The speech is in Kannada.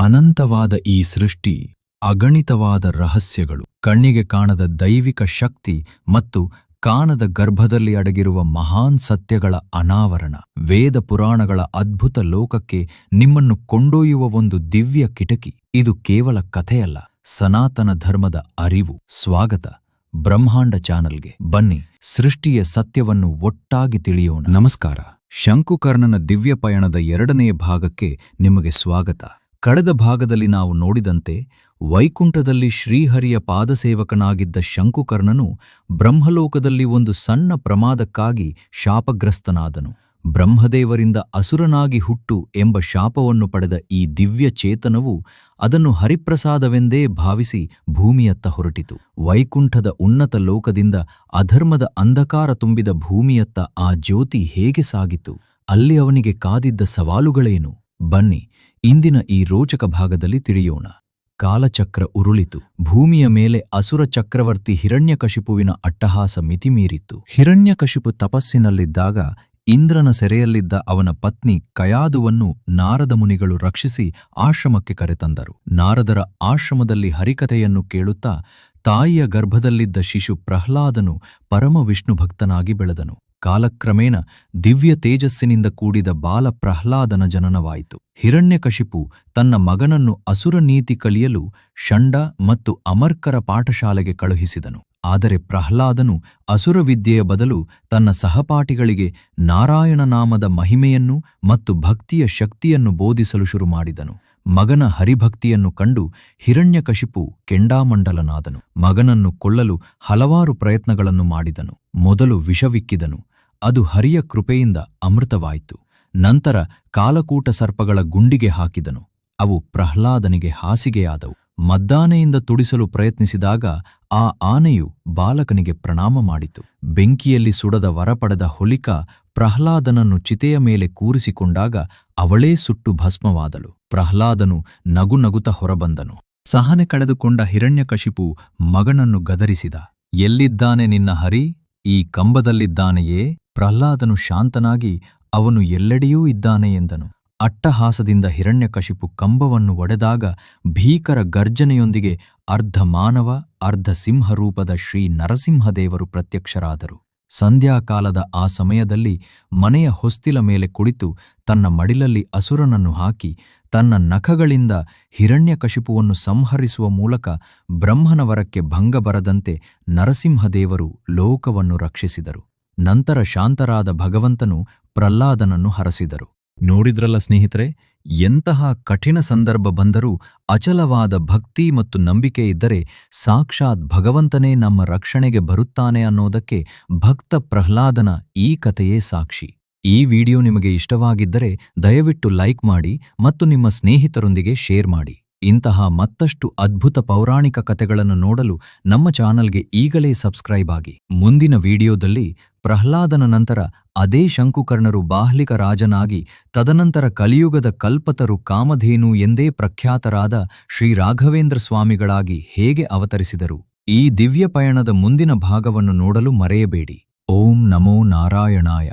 ಅನಂತವಾದ ಈ ಸೃಷ್ಟಿ, ಅಗಣಿತವಾದ ರಹಸ್ಯಗಳು, ಕಣ್ಣಿಗೆ ಕಾಣದ ದೈವಿಕ ಶಕ್ತಿ ಮತ್ತು ಕಾಣದ ಗರ್ಭದಲ್ಲಿ ಅಡಗಿರುವ ಮಹಾನ್ ಸತ್ಯಗಳ ಅನಾವರಣ, ವೇದ ಪುರಾಣಗಳ ಅದ್ಭುತ ಲೋಕಕ್ಕೆ ನಿಮ್ಮನ್ನು ಕೊಂಡೊಯ್ಯುವ ಒಂದು ದಿವ್ಯ ಕಿಟಕಿ. ಇದು ಕೇವಲ ಕಥೆಯಲ್ಲ, ಸನಾತನ ಧರ್ಮದ ಅರಿವು. ಸ್ವಾಗತ ಬ್ರಹ್ಮಾಂಡ ಚಾನಲ್ಗೆ. ಬನ್ನಿ, ಸೃಷ್ಟಿಯ ಸತ್ಯವನ್ನು ಒಟ್ಟಾಗಿ ತಿಳಿಯೋಣ. ನಮಸ್ಕಾರ. ಶಂಕುಕರ್ಣನ ದಿವ್ಯ ಪಯಣದ 2ನೇ ಭಾಗಕ್ಕೆ ನಿಮಗೆ ಸ್ವಾಗತ. ಕಳೆದ ಭಾಗದಲ್ಲಿ ನಾವು ನೋಡಿದಂತೆ ವೈಕುಂಠದಲ್ಲಿ ಶ್ರೀಹರಿಯ ಪಾದಸೇವಕನಾಗಿದ್ದ ಶಂಕುಕರ್ಣನು ಬ್ರಹ್ಮಲೋಕದಲ್ಲಿ ಒಂದು ಸಣ್ಣ ಪ್ರಮಾದಕ್ಕಾಗಿ ಶಾಪಗ್ರಸ್ತನಾದನು. ಬ್ರಹ್ಮದೇವರಿಂದ ಅಸುರನಾಗಿ ಹುಟ್ಟು ಎಂಬ ಶಾಪವನ್ನು ಪಡೆದ ಈ ದಿವ್ಯ ಚೇತನವು ಅದನ್ನು ಹರಿಪ್ರಸಾದವೆಂದೇ ಭಾವಿಸಿ ಭೂಮಿಯತ್ತ ಹೊರಟಿತು. ವೈಕುಂಠದ ಉನ್ನತ ಲೋಕದಿಂದ ಅಧರ್ಮದ ಅಂಧಕಾರ ತುಂಬಿದ ಭೂಮಿಯತ್ತ ಆ ಜ್ಯೋತಿ ಹೇಗೆ ಸಾಗಿತು? ಅಲ್ಲಿ ಅವನಿಗೆ ಕಾದಿದ್ದ ಸವಾಲುಗಳೇನು? ಬನ್ನಿ, ಇಂದಿನ ಈ ರೋಚಕ ಭಾಗದಲ್ಲಿ ತಿಳಿಯೋಣ. ಕಾಲಚಕ್ರ ಉರುಳಿತು. ಭೂಮಿಯ ಮೇಲೆ ಅಸುರ ಚಕ್ರವರ್ತಿ ಹಿರಣ್ಯಕಶಿಪುವಿನ ಅಟ್ಟಹಾಸ ಮಿತಿಮೀರಿತ್ತು. ಹಿರಣ್ಯಕಶಿಪು ತಪಸ್ಸಿನಲ್ಲಿದ್ದಾಗ ಇಂದ್ರನ ಸೆರೆಯಲ್ಲಿದ್ದ ಅವನ ಪತ್ನಿ ಕಯಾದುವನ್ನು ನಾರದ ಮುನಿಗಳು ರಕ್ಷಿಸಿ ಆಶ್ರಮಕ್ಕೆ ಕರೆತಂದರು. ನಾರದರ ಆಶ್ರಮದಲ್ಲಿ ಹರಿಕಥೆಯನ್ನು ಕೇಳುತ್ತಾ ತಾಯಿಯ ಗರ್ಭದಲ್ಲಿದ್ದ ಶಿಶು ಪ್ರಹ್ಲಾದನು ಪರಮ ವಿಷ್ಣು ಭಕ್ತನಾಗಿ ಬೆಳೆದನು. ಕಾಲಕ್ರಮೇಣ ದಿವ್ಯ ತೇಜಸ್ಸಿನಿಂದ ಕೂಡಿದ ಬಾಲ ಪ್ರಹ್ಲಾದನ ಜನನವಾಯಿತು. ಹಿರಣ್ಯಕಶಿಪು ತನ್ನ ಮಗನನ್ನು ಅಸುರ ನೀತಿ ಕಲಿಯಲು ಷಂಡ ಮತ್ತು ಅಮರ್ಕರ ಪಾಠಶಾಲೆಗೆ ಕಳುಹಿಸಿದನು. ಆದರೆ ಪ್ರಹ್ಲಾದನು ಅಸುರವಿದ್ಯೆಯ ಬದಲು ತನ್ನ ಸಹಪಾಠಿಗಳಿಗೆ ನಾರಾಯಣ ನಾಮದ ಮಹಿಮೆಯನ್ನು ಮತ್ತು ಭಕ್ತಿಯ ಶಕ್ತಿಯನ್ನು ಬೋಧಿಸಲು ಶುರುಮಾಡಿದನು. ಮಗನ ಹರಿಭಕ್ತಿಯನ್ನು ಕಂಡು ಹಿರಣ್ಯಕಶಿಪು ಕೆಂಡಾಮಂಡಲನಾದನು. ಮಗನನ್ನು ಕೊಲ್ಲಲು ಹಲವಾರು ಪ್ರಯತ್ನಗಳನ್ನು ಮಾಡಿದನು. ಮೊದಲು ವಿಷವಿಕ್ಕಿದನು. ಅದು ಹರಿಯ ಕೃಪೆಯಿಂದ ಅಮೃತವಾಯಿತು. ನಂತರ ಕಾಲಕೂಟ ಸರ್ಪಗಳ ಗುಂಡಿಗೆ ಹಾಕಿದನು. ಅವು ಪ್ರಹ್ಲಾದನಿಗೆ ಹಾಸಿಗೆಯಾದವು. ಮದ್ದಾನೆಯಿಂದ ತುಡಿಸಲು ಪ್ರಯತ್ನಿಸಿದಾಗ ಆ ಆನೆಯು ಬಾಲಕನಿಗೆ ಪ್ರಣಾಮ ಮಾಡಿತು. ಬೆಂಕಿಯಲ್ಲಿ ಸುಡದ ವರ ಪಡೆದ ಹೊಲಿಕಾ ಪ್ರಹ್ಲಾದನನ್ನು ಚಿತೆಯ ಮೇಲೆ ಕೂರಿಸಿಕೊಂಡಾಗ ಅವಳೇ ಸುಟ್ಟು ಭಸ್ಮವಾದಳು. ಪ್ರಹ್ಲಾದನು ನಗುನಗುತ ಹೊರಬಂದನು. ಸಹನೆ ಕಳೆದುಕೊಂಡ ಹಿರಣ್ಯಕಶಿಪು ಮಗನನ್ನು ಗದರಿಸಿದ. ಎಲ್ಲಿದ್ದಾನೆ ನಿನ್ನ ಹರಿ? ಈ ಕಂಬದಲ್ಲಿದ್ದಾನೆಯೇ? ಪ್ರಹ್ಲಾದನು ಶಾಂತನಾಗಿ ಅವನು ಎಲ್ಲೆಡೆಯೂ ಇದ್ದಾನೆ ಎಂದನು. ಅಟ್ಟಹಾಸದಿಂದ ಹಿರಣ್ಯಕಶಿಪು ಕಂಬವನ್ನು ಒಡೆದಾಗ ಭೀಕರ ಗರ್ಜನೆಯೊಂದಿಗೆ ಅರ್ಧ ಮಾನವ ಅರ್ಧ ಸಿಂಹರೂಪದ ಶ್ರೀ ನರಸಿಂಹದೇವರು ಪ್ರತ್ಯಕ್ಷರಾದರು. ಸಂಧ್ಯಾಕಾಲದ ಆ ಸಮಯದಲ್ಲಿ ಮನೆಯ ಹೊಸ್ತಿಲ ಮೇಲೆ ಕುಳಿತು ತನ್ನ ಮಡಿಲಲ್ಲಿ ಅಸುರನನ್ನು ಹಾಕಿ ತನ್ನ ನಖಗಳಿಂದ ಹಿರಣ್ಯಕಶಿಪುವನ್ನು ಸಂಹರಿಸುವ ಮೂಲಕ ಬ್ರಹ್ಮನ ವರಕ್ಕೆ ಭಂಗ ಬರದಂತೆ ನರಸಿಂಹದೇವರು ಲೋಕವನ್ನು ರಕ್ಷಿಸಿದರು. ನಂತರ ಶಾಂತರಾದ ಭಗವಂತನು ಪ್ರಹ್ಲಾದನನ್ನು ಹರಸಿದರು. ನೋಡಿದ್ರಲ್ಲ ಸ್ನೇಹಿತರೆ, ಎಂತಹ ಕಠಿಣ ಸಂದರ್ಭ ಬಂದರೂ ಅಚಲವಾದ ಭಕ್ತಿ ಮತ್ತು ನಂಬಿಕೆ ಇದ್ದರೆ ಸಾಕ್ಷಾತ್ ಭಗವಂತನೇ ನಮ್ಮ ರಕ್ಷಣೆಗೆ ಬರುತ್ತಾನೆ ಅನ್ನೋದಕ್ಕೆ ಭಕ್ತ ಪ್ರಹ್ಲಾದನ ಈ ಕಥೆಯೇ ಸಾಕ್ಷಿ. ಈ ವಿಡಿಯೋ ನಿಮಗೆ ಇಷ್ಟವಾಗಿದ್ದರೆ ದಯವಿಟ್ಟು ಲೈಕ್ ಮಾಡಿ ಮತ್ತು ನಿಮ್ಮ ಸ್ನೇಹಿತರೊಂದಿಗೆ ಶೇರ್ ಮಾಡಿ. ಇಂತಹ ಮತ್ತಷ್ಟು ಅದ್ಭುತ ಪೌರಾಣಿಕ ಕಥೆಗಳನ್ನು ನೋಡಲು ನಮ್ಮ ಚಾನಲ್ಗೆ ಈಗಲೇ ಸಬ್ಸ್ಕ್ರೈಬ್ ಆಗಿ. ಮುಂದಿನ ವಿಡಿಯೋದಲ್ಲಿ ಪ್ರಹ್ಲಾದನ ನಂತರ ಅದೇ ಶಂಕುಕರ್ಣರು ಬಾಹ್ಲಿಕ ರಾಜನಾಗಿ ತದನಂತರ ಕಲಿಯುಗದ ಕಲ್ಪತರು ಕಾಮಧೇನು ಎಂದೇ ಪ್ರಖ್ಯಾತರಾದ ಶ್ರೀ ರಾಘವೇಂದ್ರ ಸ್ವಾಮಿಗಳಾಗಿ ಹೇಗೆ ಅವತರಿಸಿದರು, ಈ ದಿವ್ಯ ಪಯಣದ ಮುಂದಿನ ಭಾಗವನ್ನು ನೋಡಲು ಮರೆಯಬೇಡಿ. ಓಂ ನಮೋ ನಾರಾಯಣಾಯ.